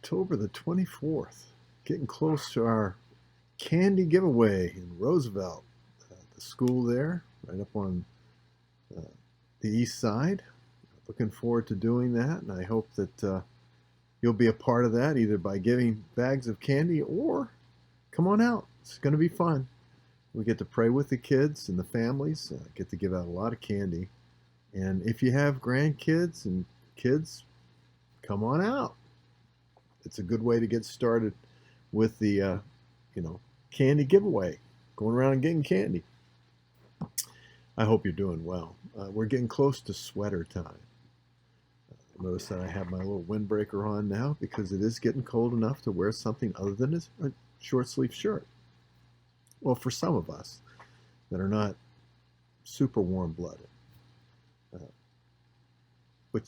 October the 24th, getting close to our candy giveaway in Roosevelt, the school there, right up on uh, the east side. Looking forward to doing that, and I hope that you'll be a part of that either by giving bags of candy or come on out. It's going to be fun. We get to pray with the kids and the families, get to give out a lot of candy. And if you have grandkids and kids, come on out. It's a good way to get started with the, candy giveaway, going around and getting candy. I hope you're doing well. We're getting close to sweater time. Notice that I have my little windbreaker on now because it is getting cold enough to wear something other than a short sleeve shirt. Well, for some of us that are not super warm-blooded, which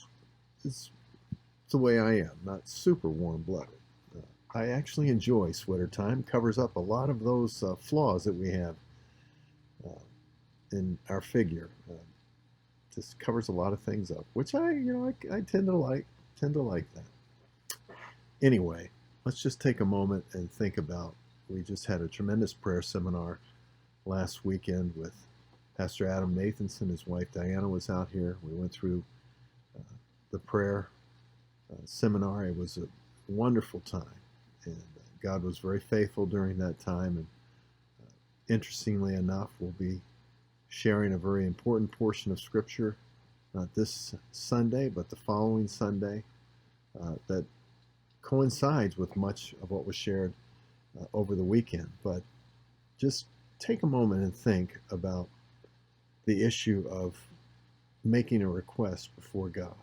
is the way I am, not super warm-blooded. I actually enjoy sweater time. Covers up a lot of those flaws that we have in our figure. Just covers a lot of things up, which I tend to like. That. Anyway, let's just take a moment and think about. We just had a tremendous prayer seminar last weekend with Pastor Adam Nathanson. His wife Diana was out here. We went through the prayer seminar. It was a wonderful time, and God was very faithful during that time. And interestingly enough, we'll be sharing a very important portion of Scripture, not this Sunday, but the following Sunday, that coincides with much of what was shared over the weekend. But just take a moment and think about the issue of making a request before God.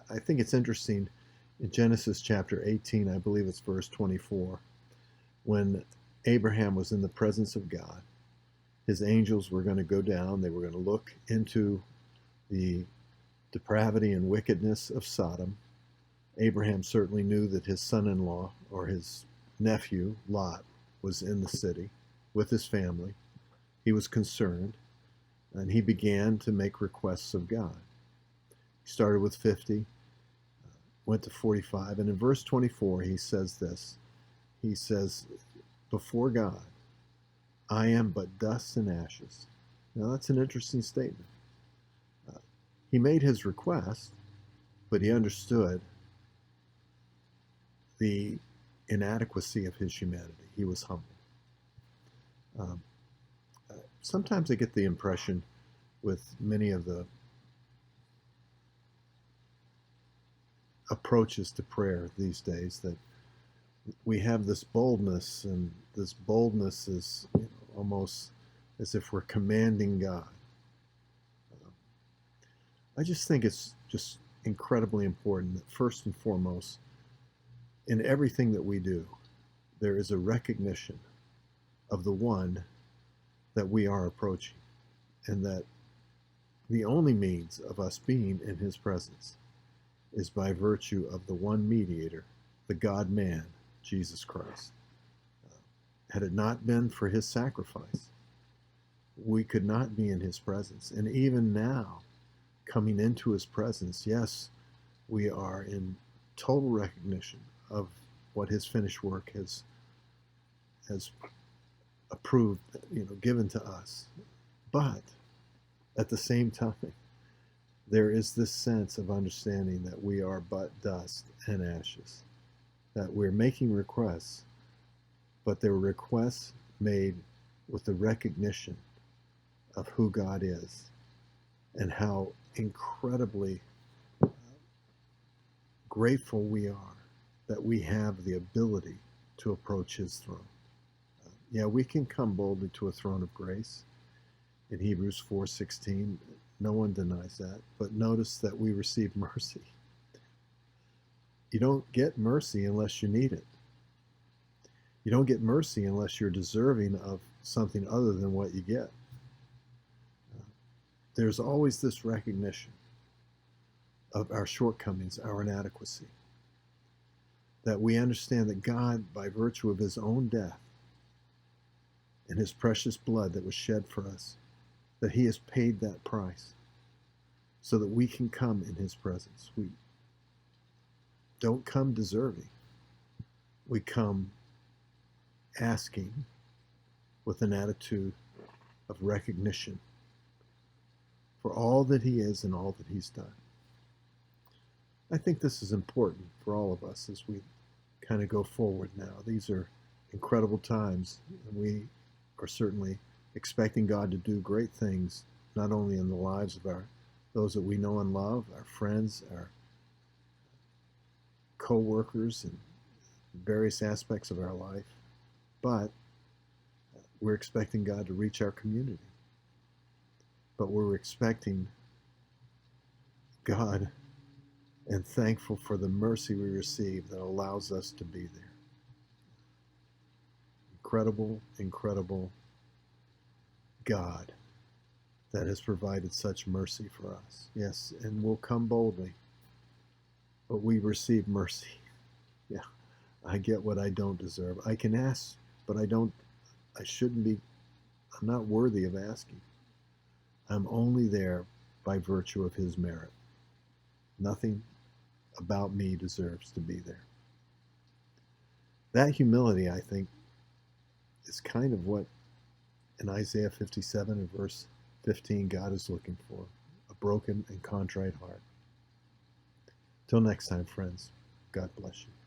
I think it's interesting in Genesis chapter 18, I believe it's verse 24, when Abraham was in the presence of God. His angels were going to go down. They were going to look into the depravity and wickedness of Sodom. Abraham certainly knew that his son-in-law or his nephew, Lot, was in the city with his family. He was concerned, and he began to make requests of God. He started with 50, went to 45, and in verse 24 he says this. He says, before God, I am but dust and ashes. Now that's an interesting statement. He made his request, but he understood the inadequacy of his humanity. He was humble. Sometimes I get the impression with many of the approaches to prayer these days that we have this boldness, and this boldness is almost as if we're commanding God. I just think it's just incredibly important that first and foremost, in everything that we do, there is a recognition of the one that we are approaching, and that the only means of us being in his presence is by virtue of the one mediator, the God-man, Jesus Christ. Had it not been for his sacrifice, we could not be in his presence. And even now, coming into his presence, yes, we are in total recognition of what his finished work has approved, given to us. But at the same time, there is this sense of understanding that we are but dust and ashes, that we're making requests, but they're requests made with the recognition of who God is and how incredibly grateful we are that we have the ability to approach his throne. Yeah, we can come boldly to a throne of grace. In Hebrews 4:16, no one denies that. But notice that we receive mercy. You don't get mercy unless you need it. You don't get mercy unless you're deserving of something other than what you get. There's always this recognition of our shortcomings, our inadequacy, that we understand that God, by virtue of his own death and his precious blood that was shed for us, that he has paid that price so that we can come in his presence. don't come deserving. We come asking with an attitude of recognition for all that he is and all that he's done. I think this is important for all of us as we kind of go forward now. These are incredible times, and we are certainly expecting God to do great things, not only in the lives of those that we know and love, our friends, our co-workers, and various aspects of our life, but we're expecting God to reach our community. But we're expecting God and thankful for the mercy we receive that allows us to be there. Incredible, incredible God that has provided such mercy for us. Yes, and we'll come boldly, but we receive mercy. Yeah, I get what I don't deserve. I can ask, but I'm not worthy of asking. I'm only there by virtue of his merit. Nothing about me deserves to be there. That humility, I think, is kind of what in Isaiah 57 and verse 15 God is looking for, a broken and contrite heart. Till next time, friends, God bless you.